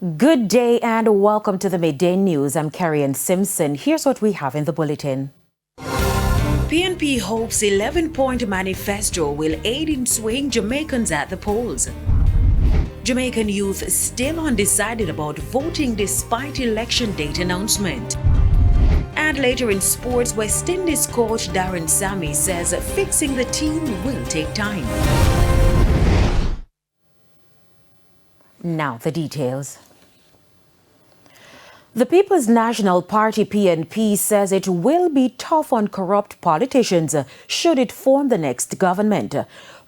Good day and welcome to the Midday News. I'm Carrie Simpson. Here's what we have in the bulletin. PNP hopes 11-point manifesto will aid in swaying Jamaicans at the polls. Jamaican youth still undecided about voting despite election date announcement. And later in sports, West Indies coach Darren Sammy says fixing the team will take time. Now the details. The People's National Party PNP says it will be tough on corrupt politicians should it form the next government.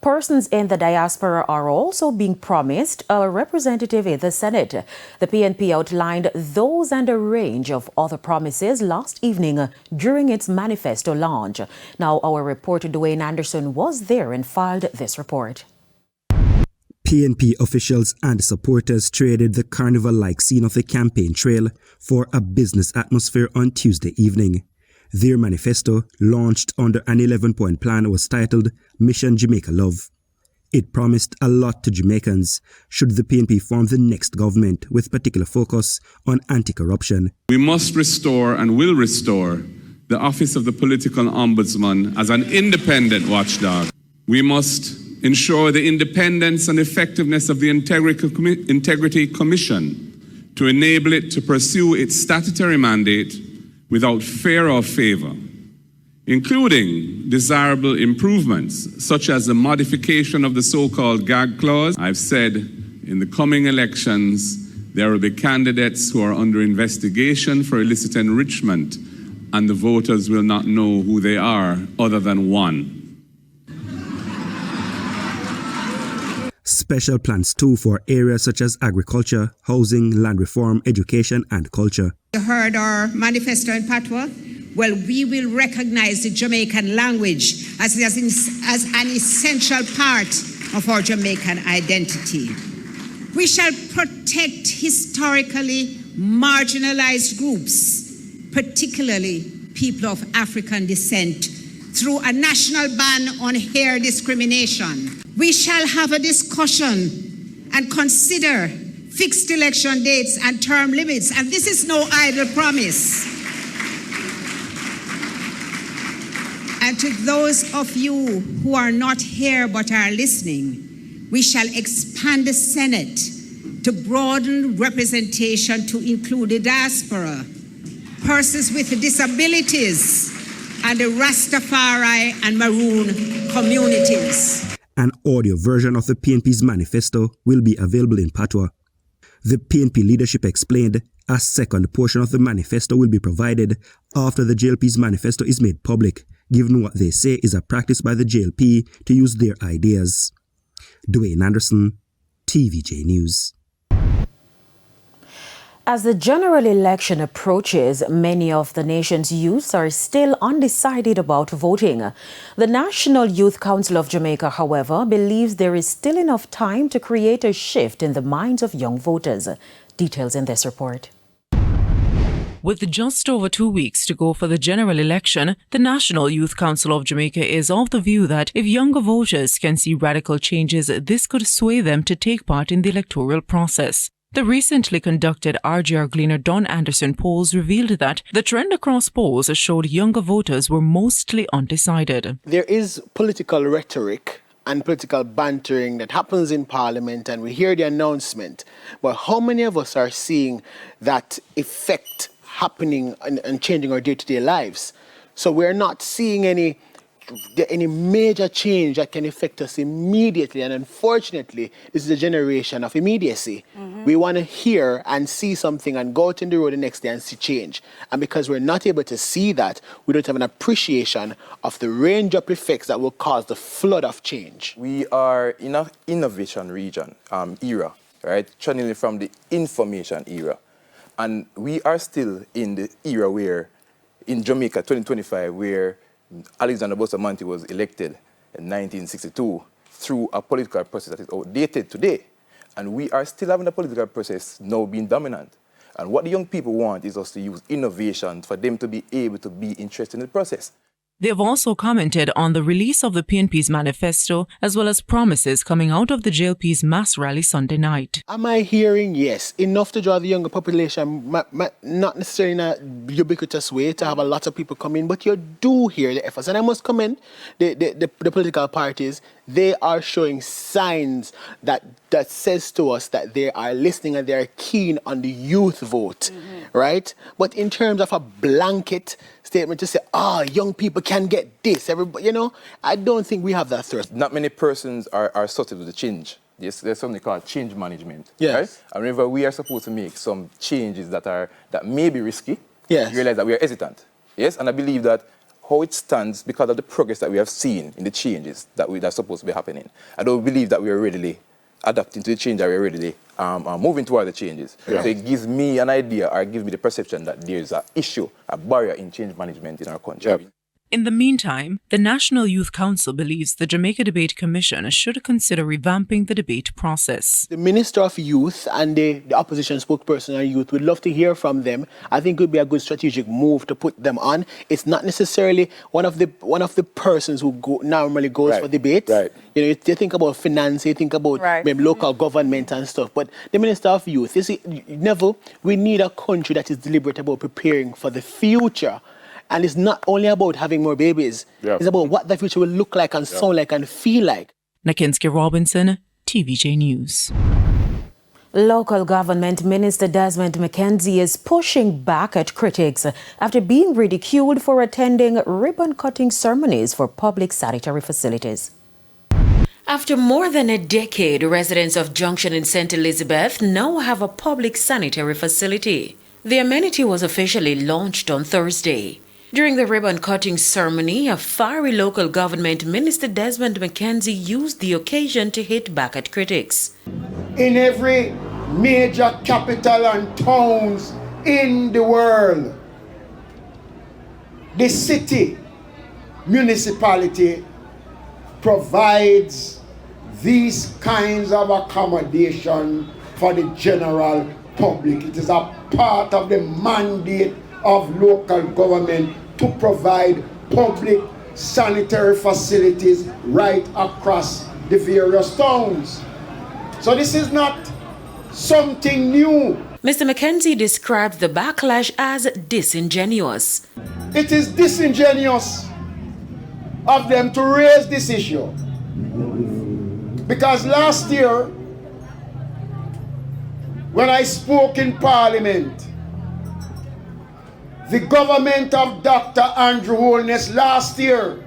Persons in the diaspora are also being promised a representative in the Senate. The PNP outlined those and a range of other promises last evening during its manifesto launch. Now, our reporter Dwayne Anderson was there and filed this report. PNP officials and supporters traded the carnival-like scene of the campaign trail for a business atmosphere on Tuesday evening. Their manifesto, launched under an 11-point plan, was titled Mission Jamaica Love. It promised a lot to Jamaicans should the PNP form the next government, with particular focus on anti-corruption. We must restore and will restore the office of the political ombudsman as an independent watchdog. We must ensure the independence and effectiveness of the Integrity Commission to enable it to pursue its statutory mandate without fear or favor, including desirable improvements such as the modification of the so-called gag clause. I've said in the coming elections, there will be candidates who are under investigation for illicit enrichment, and the voters will not know who they are other than one. Special plans too for areas such as agriculture, housing, land reform, education and culture. You heard our manifesto in Patois? Well, we will recognize the Jamaican language as an essential part of our Jamaican identity. We shall protect historically marginalized groups, particularly people of African descent, through a national ban on hair discrimination. We shall have a discussion and consider fixed election dates and term limits, and this is no idle promise. And to those of you who are not here but are listening, we shall expand the Senate to broaden representation to include the diaspora, persons with disabilities, and the Rastafari and Maroon communities. An audio version of the PNP's manifesto will be available in Patois. The PNP leadership explained a second portion of the manifesto will be provided after the JLP's manifesto is made public, given what they say is a practice by the JLP to use their ideas. Dwayne Anderson, TVJ News. As the general election approaches, many of the nation's youths are still undecided about voting. The National Youth Council of Jamaica, however, believes there is still enough time to create a shift in the minds of young voters. Details in this report. With just over 2 weeks to go for the general election, the National Youth Council of Jamaica is of the view that if younger voters can see radical changes, this could sway them to take part in the electoral process. The recently conducted RGR Gleaner Don Anderson polls revealed that the trend across polls showed younger voters were mostly undecided. There is political rhetoric and political bantering that happens in Parliament, and we hear the announcement. But how many of us are seeing that effect happening and changing our day-to-day lives? So we're not seeing any major change that can affect us immediately, and unfortunately this is a generation of immediacy. We want to hear and see something and go out in the road the next day and see change, and because we're not able to see that, we don't have an appreciation of the range of effects that will cause the flood of change. We are in an innovation region, era, right, channeling from the information era, and we are still in the era where in Jamaica 2025 where Alexander Bustamante was elected in 1962 through a political process that is outdated today. And we are still having a political process now being dominant. And what the young people want is us to use innovation for them to be able to be interested in the process. They have also commented on the release of the PNP's manifesto as well as promises coming out of the JLP's mass rally Sunday night. Am I hearing, yes, enough to draw the younger population, not necessarily in a ubiquitous way to have a lot of people come in, but you do hear the efforts. And I must commend the political parties. They are showing signs that says to us that they are listening and they are keen on the youth vote, right? But in terms of a blanket statement to say, young people can get this, everybody, I don't think we have that thirst. Not many persons are susceptible to change. Yes, there's something called change management. Yes. Right? And whenever we are supposed to make some changes that may be risky, yes, you realize that we are hesitant. Yes, and I believe that how it stands, because of the progress that we have seen in the changes that's supposed to be happening, I don't believe that we are readily adapting to the change, that we are readily moving toward the changes. Yeah. So it gives me an idea, or gives me the perception that there's an issue, a barrier in change management in our country. Yep. In the meantime, the National Youth Council believes the Jamaica Debate Commission should consider revamping the debate process. The Minister of Youth and the opposition spokesperson on youth would love to hear from them. I think it would be a good strategic move to put them on. It's not necessarily one of the persons who normally goes for debates. Right. You think about finance, you think about maybe local government and stuff. But the Minister of Youth, you see, Neville, we need a country that is deliberate about preparing for the future. And it's not only about having more babies. It's about what the future will look like and sound like and feel like. McKenzie Robinson, TVJ News. Local Government Minister Desmond McKenzie is pushing back at critics after being ridiculed for attending ribbon-cutting ceremonies for public sanitary facilities. After more than a decade, residents of Junction in St. Elizabeth now have a public sanitary facility. The amenity was officially launched on Thursday. During the ribbon-cutting ceremony, a fiery local government minister Desmond McKenzie used the occasion to hit back at critics. In every major capital and towns in the world, the city municipality provides these kinds of accommodation for the general public. It is a part of the mandate of local government to provide public sanitary facilities right across the various towns. So this is not something new. Mr. McKenzie described the backlash as disingenuous. It is disingenuous of them to raise this issue. Because last year, when I spoke in Parliament, the government of Dr. Andrew Holness last year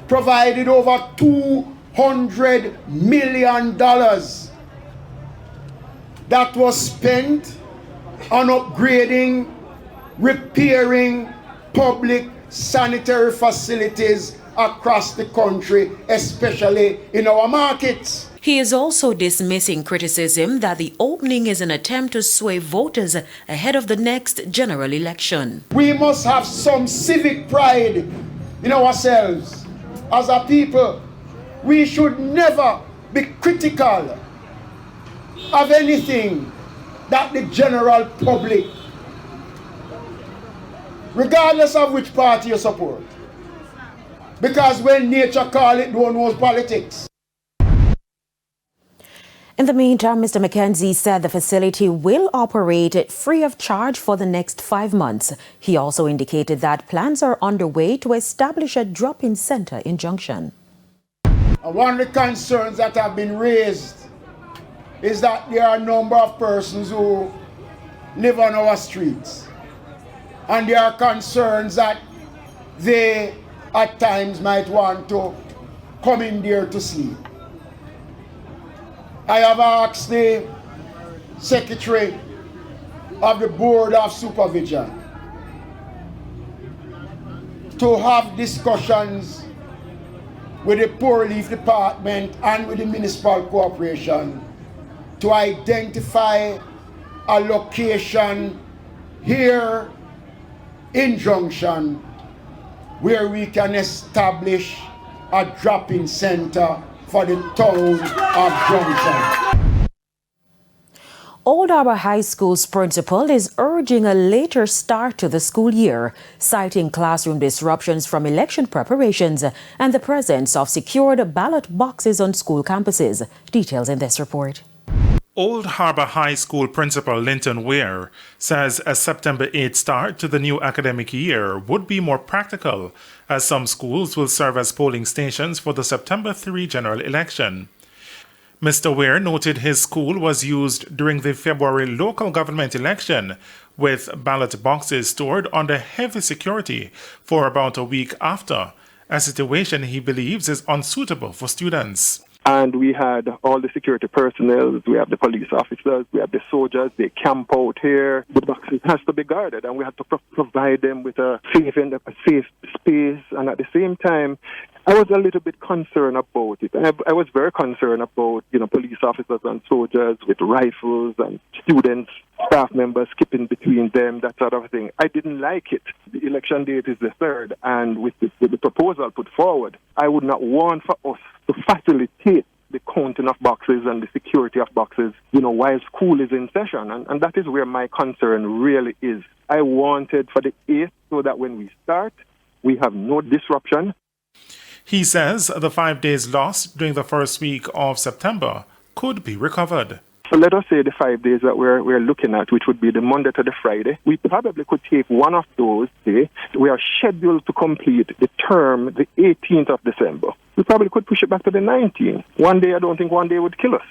provided over $200 million that was spent on upgrading, repairing public sanitary facilities across the country, especially in our markets. He is also dismissing criticism that the opening is an attempt to sway voters ahead of the next general election. We must have some civic pride in ourselves. As a people, we should never be critical of anything that the general public, regardless of which party you support, because when nature calls it, don't know politics. In the meantime, Mr. McKenzie said the facility will operate free of charge for the next 5 months. He also indicated that plans are underway to establish a drop-in center in Junction. One of the concerns that have been raised is that there are a number of persons who live on our streets. And there are concerns that they at times might want to come in there to sleep. I have asked the Secretary of the Board of Supervision to have discussions with the Poor Relief Department and with the Municipal Corporation to identify a location here in Junction where we can establish a drop-in center for the town of Junction. Old Harbour High School's principal is urging a later start to the school year, citing classroom disruptions from election preparations and the presence of secured ballot boxes on school campuses. Details in this report. Old Harbour High School Principal Linton Ware says a September 8 start to the new academic year would be more practical, as some schools will serve as polling stations for the September 3 general election. Mr. Ware noted his school was used during the February local government election, with ballot boxes stored under heavy security for about a week after, a situation he believes is unsuitable for students. And we had all the security personnel, we have the police officers, we have the soldiers, they camp out here. The boxes has to be guarded, and we have to provide them with a safe space. And at the same time, I was a little bit concerned about it. I was very concerned about, police officers and soldiers with rifles and students, staff members skipping between them, that sort of thing. I didn't like it. The election date is the 3rd, and with the proposal put forward, I would not want for us to facilitate the counting of boxes and the security of boxes, while school is in session. And that is where my concern really is. I wanted for the 8th so that when we start, we have no disruption. He says the 5 days lost during the first week of September could be recovered. So let us say the 5 days that we're looking at, which would be the Monday to the Friday. We probably could take one of those days. We are scheduled to complete the term the 18th of December. We probably could push it back to the 19th. One day, I don't think one day would kill us.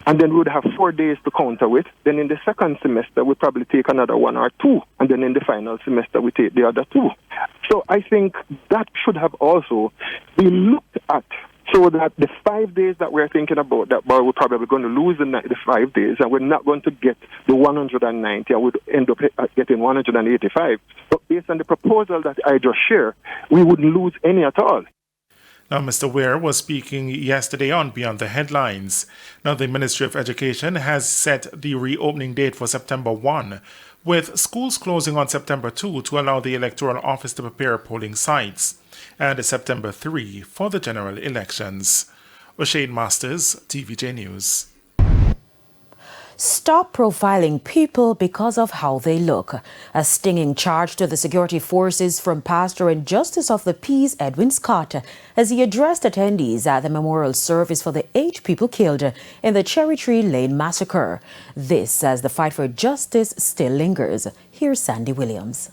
And then we would have 4 days to counter with. Then in the second semester, we'd probably take another 1 or 2. And then in the final semester, we take the other 2. So I think that should have also been looked at, so that the 5 days that we're thinking about, that we're probably going to lose the 5 days, and we're not going to get the 190, and we'd end up getting 185. But based on the proposal that I just shared, we wouldn't lose any at all. Now, Mr. Ware was speaking yesterday on Beyond the Headlines. Now, the Ministry of Education has set the reopening date for September 1, with schools closing on September 2 to allow the Electoral Office to prepare polling sites, and September 3 for the general elections. O'Shane Masters, TVJ News. Stop profiling people because of how they look. A stinging charge to the security forces from Pastor and Justice of the Peace Edwin Scott as he addressed attendees at the memorial service for the 8 people killed in the Cherry Tree Lane massacre. This as the fight for justice still lingers. Here's Sandy Williams.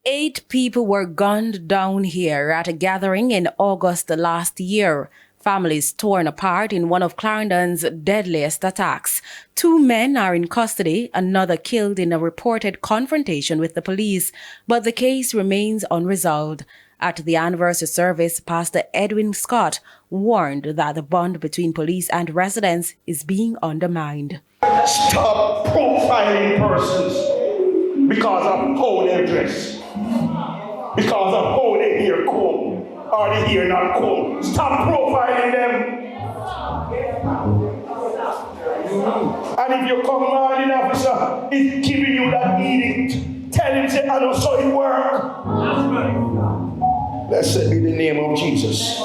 8 people were gunned down here at a gathering in August last year. Families torn apart in one of Clarendon's deadliest attacks. 2 men are in custody, another killed in a reported confrontation with the police, but the case remains unresolved. At the anniversary service, Pastor Edwin Scott warned that the bond between police and residents is being undermined. Stop profiling persons because of how they dress, because of how they hear comb. Or they hear not cool. Stop profiling them. And if you come on in, officer is giving you that edict, tell him, say, I don't saw it work. Blessed be the name of Jesus.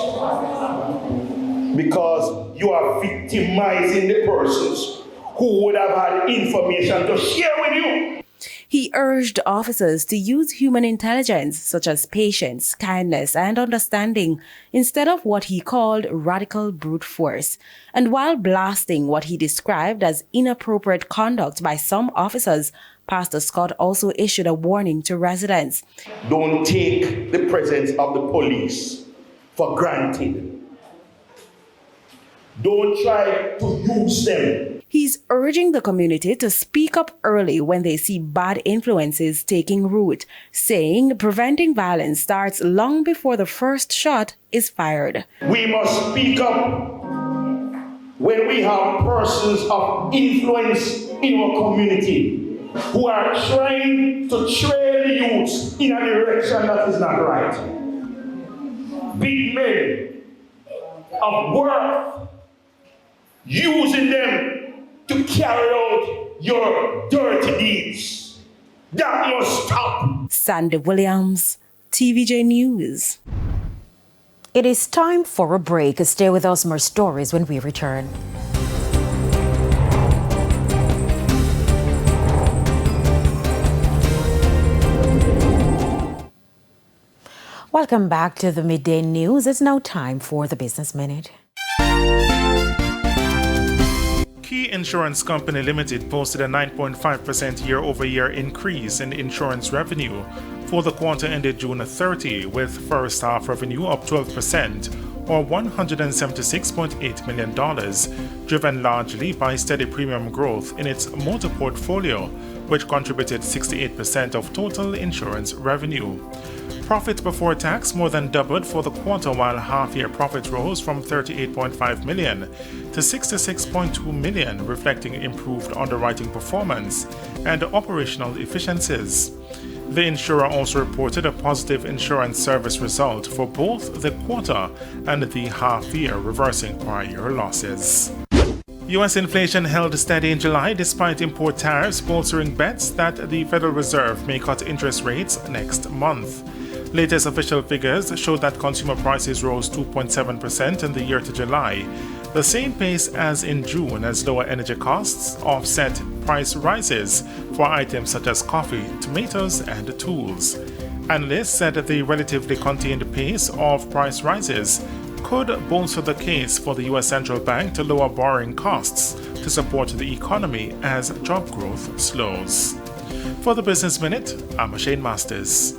Because you are victimizing the persons who would have had information to share with you. He urged officers to use human intelligence such as patience, kindness, and understanding instead of what he called radical brute force. And while blasting what he described as inappropriate conduct by some officers, Pastor Scott also issued a warning to residents. Don't take the presence of the police for granted. Don't try to use them. He's urging the community to speak up early when they see bad influences taking root, saying preventing violence starts long before the first shot is fired. We must speak up when we have persons of influence in our community who are trying to train the youth in a direction that is not right. Big men of worth, using them to carry out your dirty deeds. That must stop. Sandy Williams, TVJ News. It is time for a break. Stay with us, more stories when we return. Welcome back to the Midday News. It's now time for the Business Minute. Key Insurance Company Limited posted a 9.5% year-over-year increase in insurance revenue for the quarter ended June 30, with first half revenue up 12%, or $176.8 million, driven largely by steady premium growth in its motor portfolio, which contributed 68% of total insurance revenue. Profit before tax more than doubled for the quarter, while half-year profit rose from $38.5 million to $66.2 million, reflecting improved underwriting performance and operational efficiencies. The insurer also reported a positive insurance service result for both the quarter and the half-year, reversing prior year losses. U.S. inflation held steady in July despite import tariffs, bolstering bets that the Federal Reserve may cut interest rates next month. Latest official figures show that consumer prices rose 2.7% in the year to July, the same pace as in June, as lower energy costs offset price rises for items such as coffee, tomatoes, and tools. Analysts said that the relatively contained pace of price rises could bolster the case for the U.S. Central Bank to lower borrowing costs to support the economy as job growth slows. For the Business Minute, I'm Shane Masters.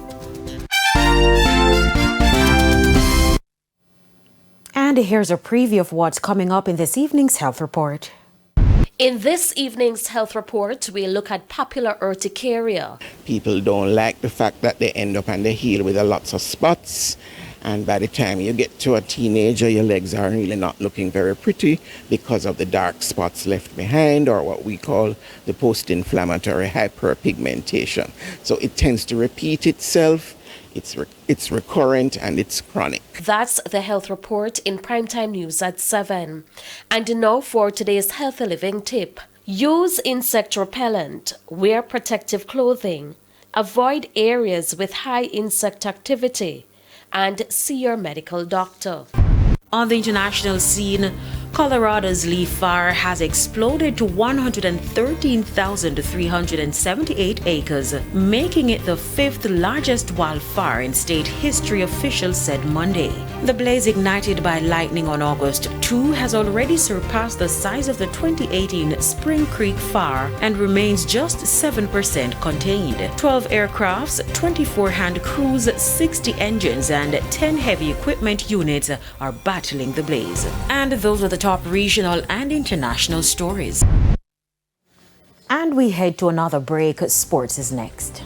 And here's a preview of what's coming up in this evening's health report. In this evening's health report, we look at popular urticaria. People don't like the fact that they end up on the heel with lots of spots. And by the time you get to a teenager, your legs are really not looking very pretty because of the dark spots left behind, or what we call the post-inflammatory hyperpigmentation. So it tends to repeat itself. It's recurrent and it's chronic. That's the health report in Primetime News at 7. And now for today's healthy living tip. Use insect repellent, wear protective clothing, avoid areas with high insect activity, and see your medical doctor. On the international scene, Colorado's leaf fire has exploded to 113,378 acres, making it the fifth largest wildfire in state history, officials said Monday. The blaze, ignited by lightning on August 2, has already surpassed the size of the 2018 Spring Creek fire and remains just 7% contained. 12 aircrafts, 24 hand crews, 60 engines, and 10 heavy equipment units are battling the blaze. And those are the top regional and international stories. And we head to another break. Sports is next.